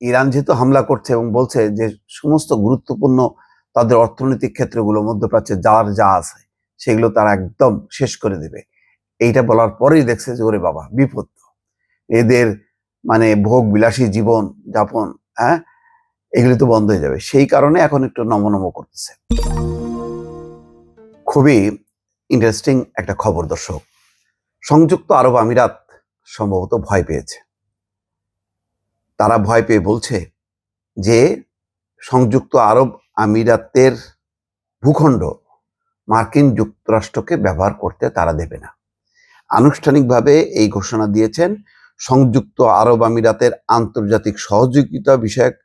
Iran যেহেতু হামলা করছে এবং বলছে যে সমস্ত গুরুত্বপূর্ণ তাদের অর্থনৈতিক ক্ষেত্রগুলো মধ্যপ্রাচ্যে যার যা আছে সেগুলো তারা একদম শেষ করে দেবে, এইটা বলার পরেই দেখছে যে ওরে বাবা বিপদ, এদের মানে ভোগ বিলাসী জীবন যাপন, হ্যাঁ, এগুলি তো বন্ধ হয়ে যাবে। সেই কারণে এখন একটু নমনম করতেছে। খুবই ইন্টারেস্টিং একটা খবর দর্শক। সংযুক্ত আরব আমিরাত সম্ভবত ভয় পেয়েছে। তারা ভয় পেয়ে বলছে যে সংযুক্ত আরব আমিরাতের ভূখণ্ড মার্কিন যুক্তরাষ্ট্রকে ব্যবহার করতে তারা দেবে না। আনুষ্ঠানিকভাবে এই ঘোষণা দিয়েছেন সংযুক্ত আরব আমিরাতের আন্তর্জাতিক সহযোগিতা বিষয়ক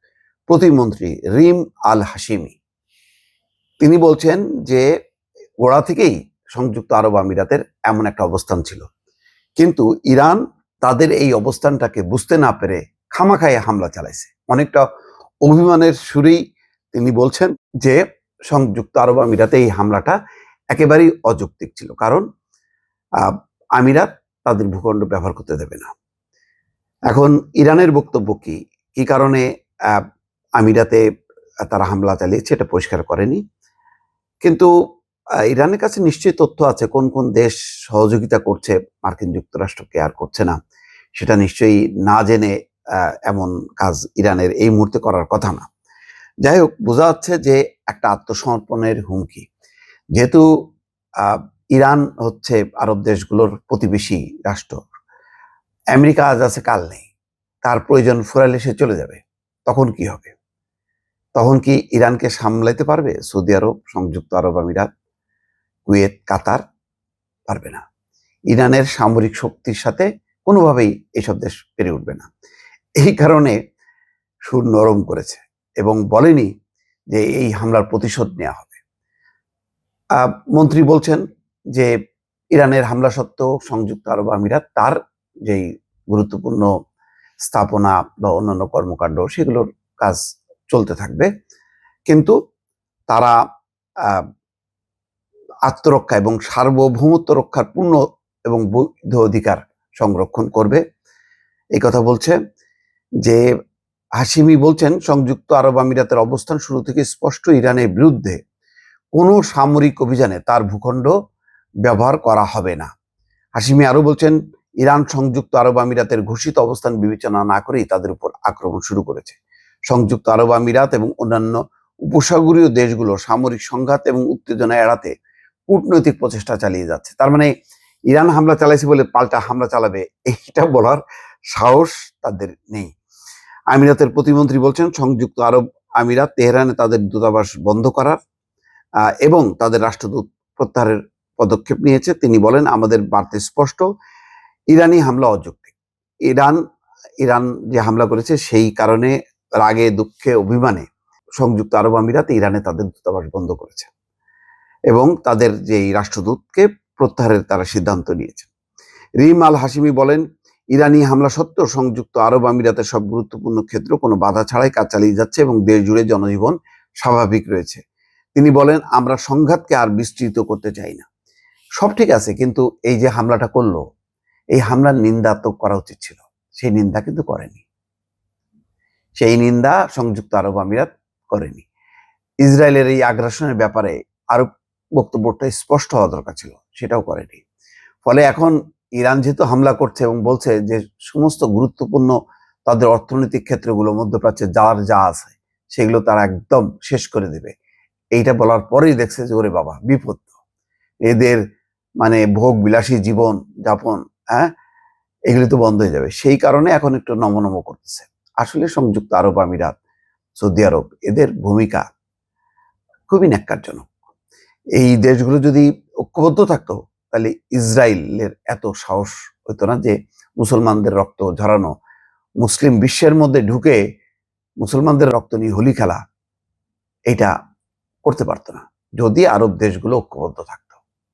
প্রতিমন্ত্রী রিম আল হাশিমি। তিনি বলছেন যে গোড়া থেকেই সংযুক্ত আরব আমিরাতের এমন একটা অবস্থান ছিল, কিন্তু ইরান তাদের এই অবস্থানটাকে বুঝতে না পেরে খামাখায় হামলা চালাইছে। অনেকটা অভিমানের সুরেই তিনি বলছেন যে সংযুক্ত আরব আমিরাতে এই হামলাটা একেবারেই অযৌক্তিক ছিল, কারণ আমিরাত তাদের ভূখণ্ড ব্যবহার করতে দেবে না। এখন ইরানের বক্তব্য কি কি কারণে আমিরাতে তারা হামলা চালিয়েছে এটা পরিষ্কার করেনি, কিন্তু ইরানের কাছে নিশ্চয়ই তথ্য আছে কোন কোন দেশ সহযোগিতা করছে মার্কিন যুক্তরাষ্ট্রকে আর করছে না। সেটা নিশ্চয়ই না জেনে এমন কাজ ইরানের এই মুহূর্তে করার কথা না। যাই হোক, বোঝা যাচ্ছে যে একটা আত্মসমর্পণের হুমকি। যেহেতু ইরান হচ্ছে আরব দেশগুলোর প্রতিবেশী রাষ্ট্র, আমেরিকা আজ আছে কাল নেই, তার প্রয়োজন ফুরাইলে সে চলে যাবে, তখন কি হবে? তখন কি ইরানকে সামলাইতে পারবে সৌদি আরব, সংযুক্ত আরব আমিরাত, কুয়েত, কাতার? পারবে না। ইরানের সামরিক শক্তির সাথে কোনোভাবেই এসব দেশ পেরে উঠবে না। এই কারণে সুর নরম করেছে এবং বলেনি যে এই হামলার প্রতিশোধ নেওয়া হবে। মন্ত্রী বলছেন যে ইরানের হামলা সত্ত্বেও সংযুক্ত আরব আমিরাত তার যেই গুরুত্বপূর্ণ স্থাপনা বা অন্যান্য কর্মকাণ্ড সেগুলোর কাজ চলতে থাকবে, কিন্তু তারা আত্মরক্ষা এবং সার্বভৌমত্ব রক্ষার পূর্ণ এবং বৈধ অধিকার সংরক্ষণ করবে, এই কথা বলছে। যে হাশিমি বলছেন সংযুক্ত আরব আমিরাতের অবস্থান শুরু থেকে স্পষ্ট, ইরানের বিরুদ্ধে কোনো সামরিক অভিযানে তার ভূখণ্ড ব্যবহার করা হবে না। হাশিমি আরো বলছেন ইরান সংযুক্ত আরব আমিরাতের ঘোষিত অবস্থান বিবেচনা না করেই তাদের উপর আক্রমণ শুরু করেছে। সংযুক্ত আরব আমিরাত এবং অন্যান্য উপসাগরীয় দেশগুলো সামরিক সংঘাত এবং উত্তেজনা এড়াতে কূটনৈতিক প্রচেষ্টা চালিয়ে যাচ্ছে। তার মানে ইরান হামলা চালাইছে বলে পাল্টা হামলা চালাবে এইটা বলার সাহস তাদের নেই। আমিরাতের প্রতিমন্ত্রী বলছেন সংযুক্ত আরব আমিরাত তেহরানে তাদের দূতাবাস বন্ধ করার এবং তাদের রাষ্ট্রদূত প্রত্যাহারের পদক্ষেপ নিয়েছে। তিনি বলেন আমাদের বার্তা স্পষ্ট, ইরানি হামলা অযৌক্তিক। ইরান যে হামলা করেছে সেই কারণে রাগে দুঃখে অভিমানে সংযুক্ত আরব আমিরাত ইরানে তাদের দূতাবাস বন্ধ করেছে এবং তাদের যে রাষ্ট্রদূতকে প্রত্যাহারের তারা সিদ্ধান্ত নিয়েছে। রিম আল হাশিমি বলেন ইরানি হামলা সত্ত্বেও সংযুক্ত আরব আমিরাতের সব গুরুত্বপূর্ণ ক্ষেত্র কোনো বাধা ছাড়াই কাজ চালিয়ে যাচ্ছে এবং দেশ জুড়ে জনজীবন স্বাভাবিক রয়েছে। তিনি বলেন আমরা সংঘাতকে আর বিস্তৃত করতে চাই না। সব ঠিক আছে, কিন্তু এই যে হামলাটা করলো, এই হামলার নিন্দা তো করা উচিত ছিল, সেই নিন্দা কিন্তু করেনি। সেই নিন্দা সংযুক্ত আরব আমিরাত করেনি। ইসরায়েলের এই আগ্রাসনের ব্যাপারে আরো বক্তব্যটা স্পষ্ট হওয়া দরকার ছিল, সেটাও করেনি। ফলে এখন ইরান যেহেতু হামলা করছে এবং বলছে যে সমস্ত গুরুত্বপূর্ণ তাদের অর্থনৈতিক ক্ষেত্রগুলো মধ্যপ্রাচ্যে যার যা আছে সেগুলো তারা একদম শেষ করে দেবে, এইটা বলার পরেই দেখছে যে ওরে বাবা বিপদ, এদের মানে ভোগ বিলাসী জীবন যাপন, হ্যাঁ, এগুলি তো বন্ধ হয়ে যাবে। সেই কারণে এখন একটু নমনম করতেছে। আসলে সংযুক্ত আরব আমিরাত, সৌদি আরব, এদের ভূমিকা খুবই ন্যাক্কারজনক। এই দেশগুলো যদি ঐক্যবদ্ধ থাকতো তাহলে ইসরায়েলের এত সাহস হতো না যে মুসলমানদের রক্ত ঝরানো, মুসলিম বিশ্বের মধ্যে ঢুকে মুসলমানদের রক্ত নিয়ে হোলি খেলা, এটা করতে পারতো না যদি আরব দেশগুলো ঐক্যবদ্ধ থাকতো।